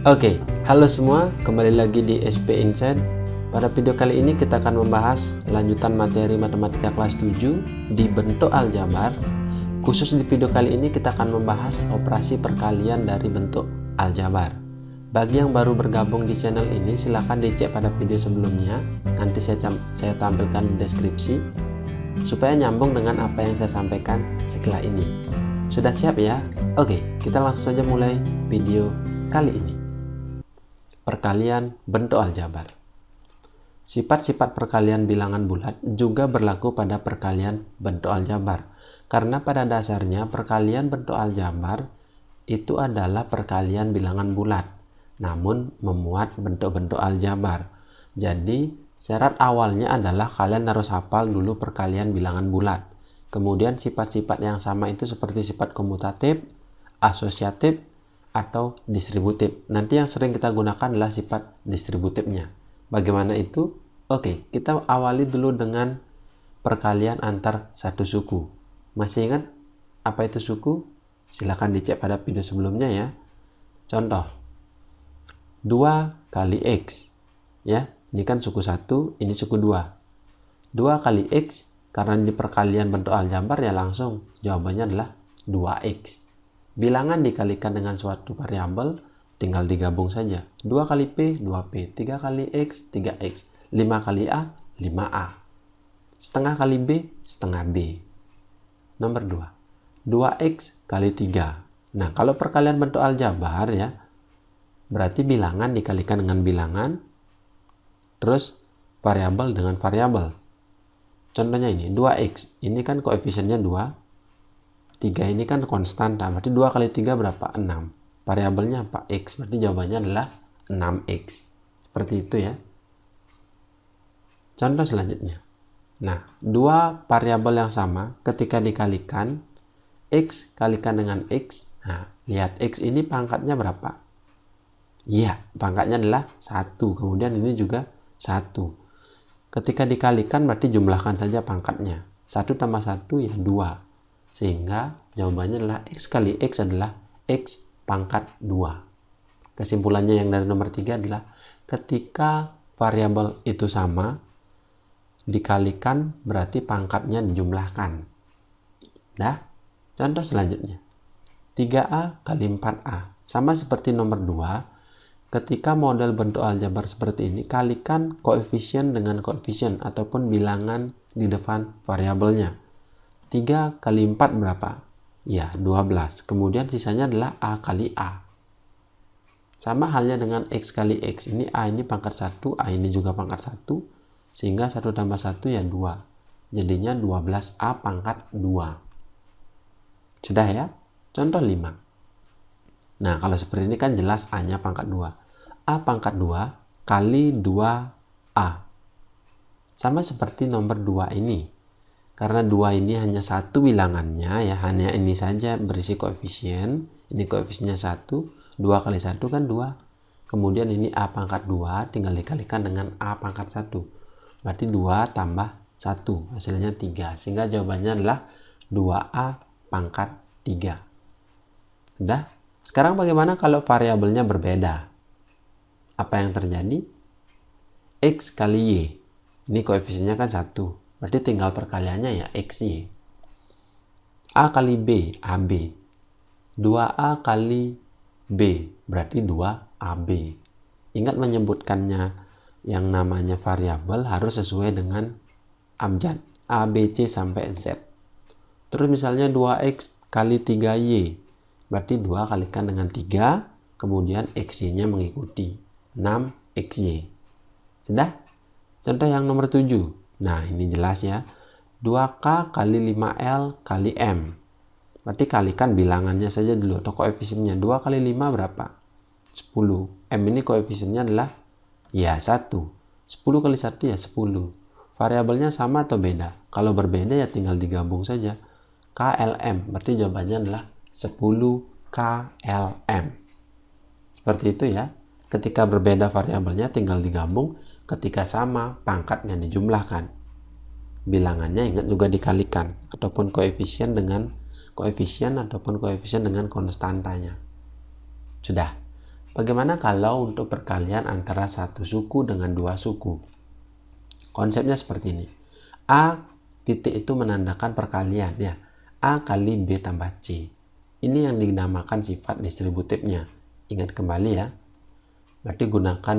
Oke, halo semua, kembali lagi di SP Insight. Pada video kali ini kita akan membahas lanjutan materi matematika kelas 7 di bentuk aljabar. Khusus di video kali ini kita akan membahas operasi perkalian dari bentuk aljabar. Bagi yang baru bergabung di channel ini, silahkan dicek pada video sebelumnya. Nanti saya tampilkan di deskripsi supaya nyambung dengan apa yang saya sampaikan setelah ini. Sudah siap ya? Oke, kita langsung saja mulai video kali ini. Perkalian bentuk aljabar. Sifat-sifat perkalian bilangan bulat juga berlaku pada perkalian bentuk aljabar, karena pada dasarnya perkalian bentuk aljabar itu adalah perkalian bilangan bulat, namun memuat bentuk-bentuk aljabar. Jadi syarat awalnya adalah kalian harus hafal dulu perkalian bilangan bulat. Kemudian sifat-sifat yang sama itu seperti sifat komutatif, asosiatif, atau distributif. Nanti yang sering kita gunakan adalah sifat distributifnya. Bagaimana itu? Oke, kita awali dulu dengan perkalian antar satu suku. Masih ingat apa itu suku? Silahkan dicek pada video sebelumnya ya. Contoh 2 kali X ya, ini kan suku 1, ini suku 2. 2 kali X, karena di perkalian bentuk aljabar ya langsung jawabannya adalah 2X. Bilangan dikalikan dengan suatu variabel, tinggal digabung saja. 2 kali P, 2P. 3 kali X, 3X. 5 kali A, 5A. Setengah kali B, setengah B. Nomor 2. 2X kali 3. Nah, kalau perkalian bentuk aljabar ya, berarti bilangan dikalikan dengan bilangan, terus variabel dengan variabel. Contohnya ini, 2X. Ini kan koefisiennya 2. 3 ini kan konstan, berarti 2 kali 3 berapa? 6. Variabelnya apa? X, berarti jawabannya adalah 6X. Seperti itu ya. Contoh selanjutnya. Nah, dua variabel yang sama ketika dikalikan, X kalikan dengan X. Nah, lihat X ini pangkatnya berapa? Iya, pangkatnya adalah 1. Kemudian ini juga 1. Ketika dikalikan berarti jumlahkan saja pangkatnya. 1 tambah 1 ya 2. Sehingga jawabannya adalah X kali X adalah X pangkat 2. Kesimpulannya yang dari nomor 3 adalah ketika variabel itu sama, dikalikan berarti pangkatnya dijumlahkan. Nah, contoh selanjutnya. 3A kali 4A. Sama seperti nomor 2, ketika model bentuk aljabar seperti ini, kalikan koefisien dengan koefisien ataupun bilangan di depan variabelnya. 3 kali 4 berapa? Ya, 12. Kemudian sisanya adalah A kali A. Sama halnya dengan X kali X. Ini A ini pangkat 1, A ini juga pangkat 1. Sehingga 1 tambah 1 ya 2. Jadinya 12A pangkat 2. Sudah ya? Contoh 5. Nah, kalau seperti ini kan jelas A-nya pangkat 2. A pangkat 2 kali 2A. Sama seperti nomor 2 ini. Karena 2 ini hanya satu bilangannya ya, hanya ini saja berisi koefisien. Ini koefisiennya 1, 2 kali 1 kan 2. Kemudian ini A pangkat 2 tinggal dikalikan dengan A pangkat 1. Berarti 2 tambah 1 hasilnya 3. Sehingga jawabannya adalah 2A pangkat 3. Udah? Sekarang bagaimana kalau variabelnya berbeda? Apa yang terjadi? X kali Y. Ini koefisiennya kan 1. Berarti tinggal perkaliannya ya XY. A kali B, AB. 2A kali B, berarti 2AB. Ingat menyebutkannya yang namanya variabel harus sesuai dengan abjad. A, B, C sampai Z. Terus misalnya 2X kali 3Y. Berarti 2 kalikan dengan 3, kemudian XY-nya mengikuti. 6XY. Sudah? Contoh yang nomor 7. Nah, ini jelas ya. 2K kali 5L kali M. Berarti kalikan bilangannya saja dulu atau koefisiennya. 2 kali 5 berapa? 10. M ini koefisiennya adalah ya 1. 10 kali 1 ya 10. Variabelnya sama atau beda? Kalau berbeda ya tinggal digabung saja. KLM. Berarti jawabannya adalah 10 KLM. Seperti itu ya. Ketika berbeda variabelnya tinggal digabung. Ketika sama, pangkatnya dijumlahkan. Bilangannya ingat juga dikalikan. Ataupun koefisien dengan koefisien ataupun koefisien dengan konstantanya. Sudah. Bagaimana kalau untuk perkalian antara satu suku dengan dua suku? Konsepnya seperti ini. A titik itu menandakan perkalian ya. A kali B tambah C. Ini yang dinamakan sifat distributifnya. Ingat kembali ya. Berarti gunakan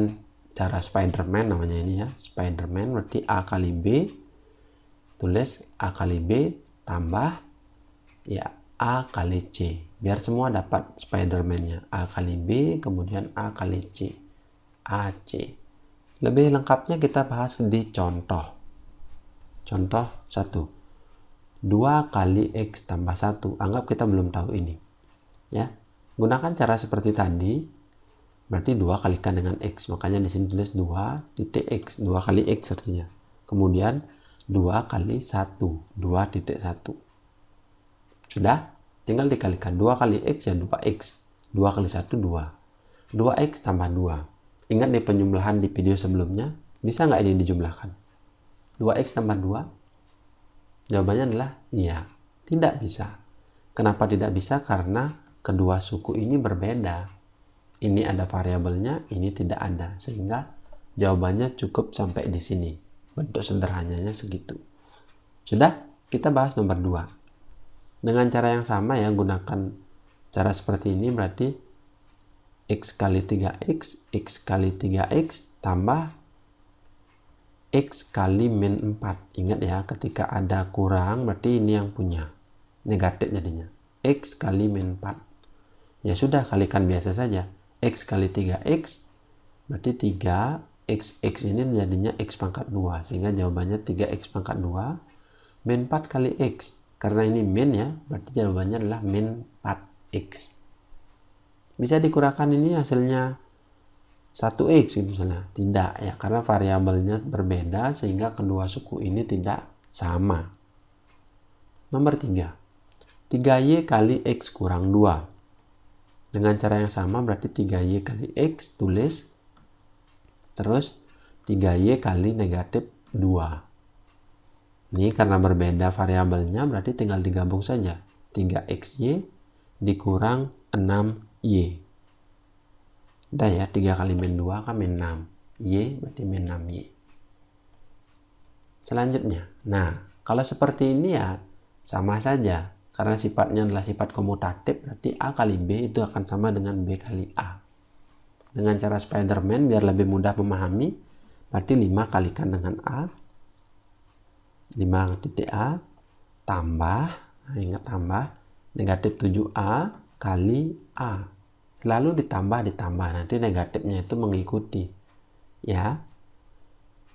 cara Spiderman namanya ini ya. Spiderman berarti A kali B. Tulis A kali B tambah ya A kali C. Biar semua dapat Spiderman-nya. A kali B kemudian A kali C. AC. Lebih lengkapnya kita bahas di contoh. Contoh 1. 2 kali X tambah 1. Anggap kita belum tahu ini. Ya. Gunakan cara seperti tadi. Berarti 2 kalikan dengan X. Makanya di sini tulis 2 titik X. 2 kali X artinya. Kemudian 2 kali 1. 2 titik 1. Sudah? Tinggal dikalikan 2 kali X ya 2X. 2 kali 1 2. 2X tambah 2. Ingat nih penjumlahan di video sebelumnya. Bisa nggak ini dijumlahkan? 2X tambah 2? Jawabannya adalah iya. Tidak bisa. Kenapa tidak bisa? Karena kedua suku ini berbeda. Ini ada variabelnya, ini tidak ada. Sehingga jawabannya cukup sampai di sini. Bentuk sederhananya segitu. Sudah? Kita bahas nomor 2. Dengan cara yang sama ya, gunakan cara seperti ini berarti X kali 3X, X kali 3X tambah X kali min 4. Ingat ya, ketika ada kurang berarti ini yang punya. Negatif jadinya. X kali min 4. Ya sudah, kalikan biasa saja. X kali 3X berarti 3 X ini jadinya X pangkat 2. Sehingga jawabannya 3X pangkat 2 min 4 kali X. Karena ini min ya, berarti jawabannya adalah min 4X. Bisa dikurangkan ini hasilnya 1X gitu misalnya. Tidak ya, karena variabelnya berbeda sehingga kedua suku ini tidak sama. Nomor 3. 3Y kali X kurang 2. Dengan cara yang sama berarti 3Y kali X tulis. Terus 3Y kali negatif 2. Ini karena berbeda variabelnya berarti tinggal digabung saja. 3XY dikurang 6Y. Udah ya, 3 kali min 2 kan min 6. Y berarti min 6Y. Selanjutnya, nah kalau seperti ini ya sama saja. Karena sifatnya adalah sifat komutatif berarti A kali B itu akan sama dengan B kali A. Dengan cara Spiderman biar lebih mudah memahami, berarti 5 kalikan dengan A. 5 titik A tambah, ingat tambah, negatif 7A kali A. Selalu ditambah, nanti negatifnya itu mengikuti. Ya,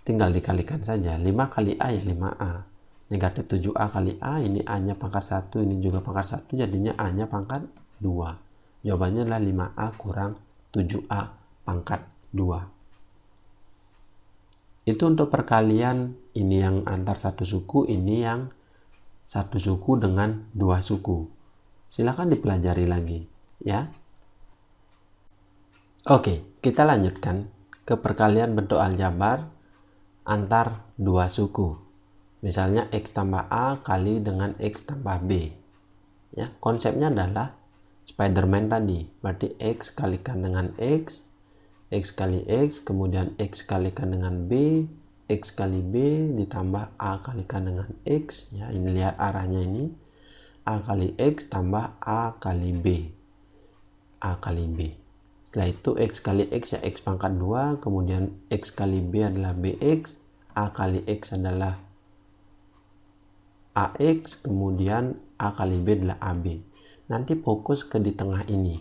tinggal dikalikan saja. 5 kali A ya 5A. Negatif 7A kali A, ini A-nya pangkat 1, ini juga pangkat 1, jadinya A-nya pangkat 2. Jawabannya adalah 5A kurang 7A pangkat 2. Itu untuk perkalian ini yang antar satu suku, ini yang satu suku dengan dua suku. Silahkan dipelajari lagi ya. Oke, kita lanjutkan ke perkalian bentuk aljabar antar dua suku. Misalnya X tambah A kali dengan X tambah B. Ya, konsepnya adalah Spiderman tadi. Berarti X kalikan dengan X, X kali X, kemudian X kalikan dengan B, X kali B, ditambah A kalikan dengan X. Ya, ini lihat arahnya ini. A kali X tambah A kali B. A kali B. Setelah itu X kali X ya X pangkat 2, kemudian X kali B adalah BX, A kali X adalah AX, kemudian A kali B adalah AB. Nanti fokus ke di tengah ini.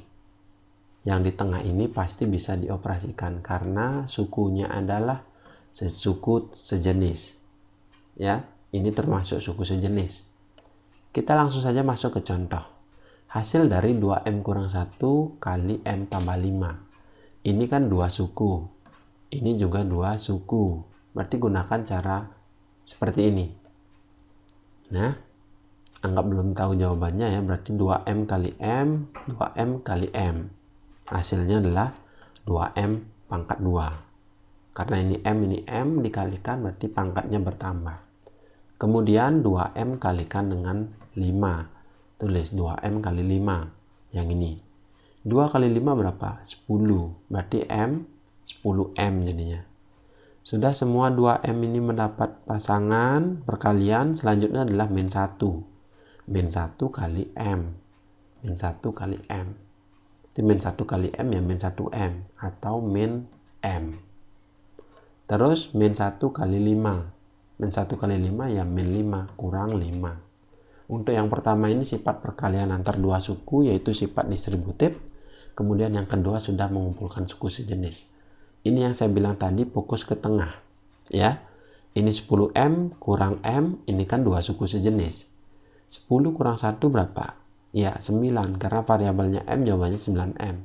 Yang di tengah ini pasti bisa dioperasikan karena sukunya adalah suku sejenis. Ya, ini termasuk suku sejenis. Kita langsung saja masuk ke contoh. Hasil dari 2M kurang 1 kali M tambah 5. Ini kan dua suku. Ini juga dua suku. Berarti gunakan cara seperti ini. Nah, anggap belum tahu jawabannya ya. Berarti 2M kali M, 2M kali M. Hasilnya adalah 2M pangkat 2. Karena ini M dikalikan berarti pangkatnya bertambah. Kemudian 2M kalikan dengan 5. Tulis 2M kali 5. Yang ini. 2 kali 5 berapa? 10. Berarti M 10M jadinya. Sudah semua 2M ini mendapat pasangan perkalian, selanjutnya adalah min 1. Min 1 kali M. Min 1 kali M. Jadi min 1 kali M ya min 1M atau min M. Terus min 1 kali 5. Min 1 kali 5 ya min 5 kurang 5. Untuk yang pertama ini sifat perkalian antar dua suku yaitu sifat distributif. Kemudian yang kedua sudah mengumpulkan suku sejenis. Ini yang saya bilang tadi fokus ke tengah. Ya, ini 10M kurang M, ini kan dua suku sejenis. 10 kurang 1 berapa? Ya 9, karena variabelnya M jawabannya 9M.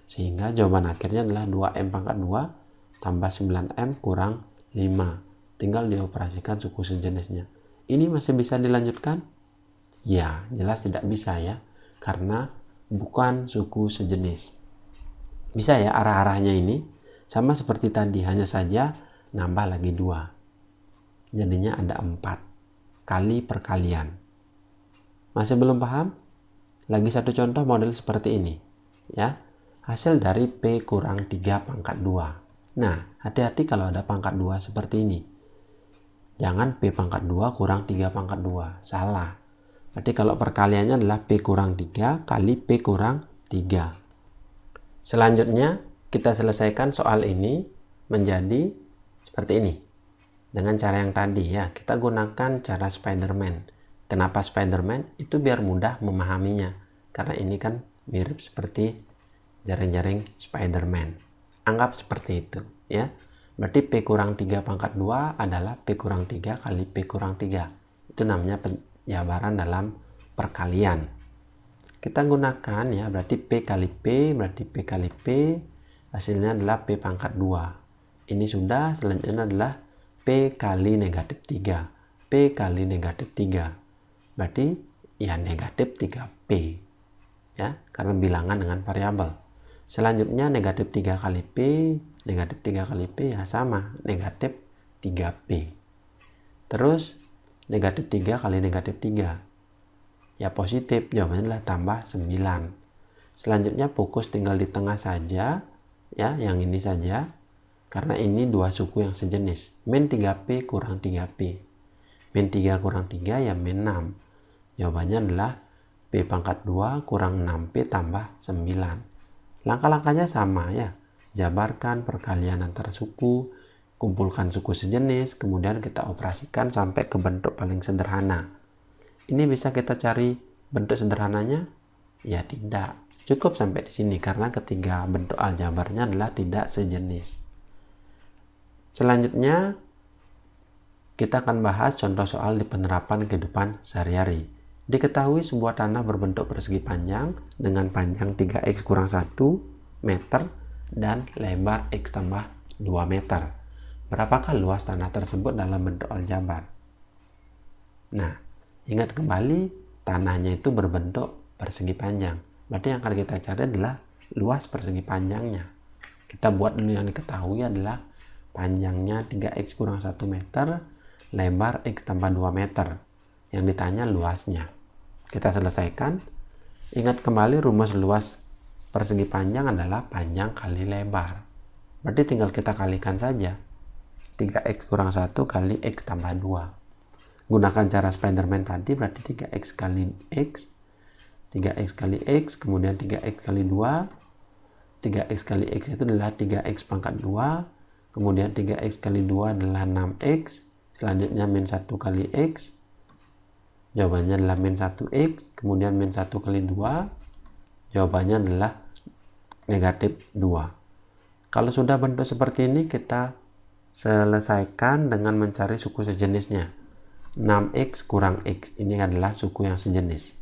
Sehingga jawaban akhirnya adalah 2M pangkat 2 tambah 9M kurang 5. Tinggal dioperasikan suku sejenisnya. Ini masih bisa dilanjutkan? Ya, jelas tidak bisa ya. Karena bukan suku sejenis. Bisa ya arah-arahnya ini. Sama seperti tadi, hanya saja nambah lagi 2. Jadinya ada 4 kali perkalian. Masih belum paham? Lagi satu contoh model seperti ini. Ya, hasil dari P kurang 3 pangkat 2. Nah, hati-hati kalau ada pangkat 2 seperti ini. Jangan P pangkat 2 kurang 3 pangkat 2. Salah. Berarti kalau perkaliannya adalah P kurang 3 kali P kurang 3. Selanjutnya, kita selesaikan soal ini menjadi seperti ini. Dengan cara yang tadi ya, kita gunakan cara Spiderman. Kenapa Spiderman? Itu biar mudah memahaminya. Karena ini kan mirip seperti jaring-jaring Spiderman. Anggap seperti itu ya. Berarti P kurang 3 pangkat 2 adalah P kurang 3 kali P kurang 3. Itu namanya penjabaran dalam perkalian. Kita gunakan ya, berarti P kali P, berarti P kali P, hasilnya adalah P pangkat 2. Ini sudah, selanjutnya adalah P kali negatif 3. P kali negatif 3. Berarti ya negatif 3P. Ya, karena bilangan dengan variabel. Selanjutnya negatif 3 kali P, negatif 3 kali P ya sama, negatif 3P. Terus negatif 3 kali negatif 3. Ya positif, jawabannya adalah tambah 9. Selanjutnya fokus tinggal di tengah saja, ya yang ini saja. Karena ini dua suku yang sejenis. Min 3P kurang 3P. Min 3 kurang 3 ya min 6. Jawabannya adalah P pangkat 2 kurang 6P tambah 9. Langkah-langkahnya sama ya. Jabarkan perkalian antar suku, kumpulkan suku sejenis, kemudian kita operasikan sampai ke bentuk paling sederhana. Ini bisa kita cari bentuk sederhananya? Ya tidak. Cukup sampai di sini karena ketiga bentuk aljabarnya adalah tidak sejenis. Selanjutnya kita akan bahas contoh soal di penerapan kehidupan sehari-hari. Diketahui sebuah tanah berbentuk persegi panjang dengan panjang 3x kurang 1 meter dan lebar x tambah 2 meter. Berapakah luas tanah tersebut dalam bentuk aljabar? Nah, ingat kembali tanahnya itu berbentuk persegi panjang. Berarti yang akan kita cari adalah luas persegi panjangnya. Kita buat dulu yang diketahui adalah panjangnya 3x kurang 1 meter, lebar x tambah 2 meter. Yang ditanya luasnya. Kita selesaikan. Ingat kembali rumus luas persegi panjang adalah panjang kali lebar. Berarti tinggal kita kalikan saja. 3x kurang 1 kali x tambah 2. Gunakan cara Spiderman tadi, berarti 3x kali x. 3x kali x, kemudian 3x kali 2. 3x kali x itu adalah 3x pangkat 2. Kemudian 3x kali 2 adalah 6x. Selanjutnya min 1 kali x. Jawabannya adalah min 1x, kemudian min 1 kali 2, jawabannya adalah negatif 2. Kalau sudah bentuk seperti ini, kita selesaikan dengan mencari suku sejenisnya. 6x kurang x, ini adalah suku yang sejenis.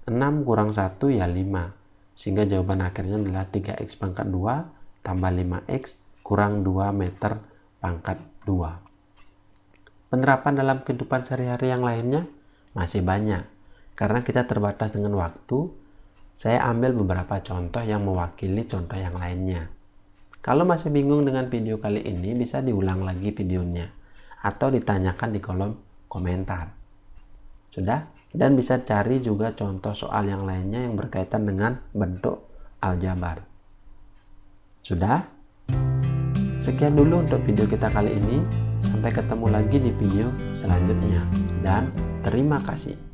6 kurang 1 ya 5, sehingga jawaban akhirnya adalah 3x pangkat 2 tambah 5x kurang 2 meter pangkat 2. Penerapan dalam kehidupan sehari-hari yang lainnya masih banyak, karena kita terbatas dengan waktu. Saya ambil beberapa contoh yang mewakili contoh yang lainnya. Kalau masih bingung dengan video kali ini, bisa diulang lagi videonya atau ditanyakan di kolom komentar. Sudah? Dan bisa cari juga contoh soal yang lainnya yang berkaitan dengan bentuk aljabar. Sudah? Sekian dulu untuk video kita kali ini. Sampai ketemu lagi di video selanjutnya. Dan terima kasih.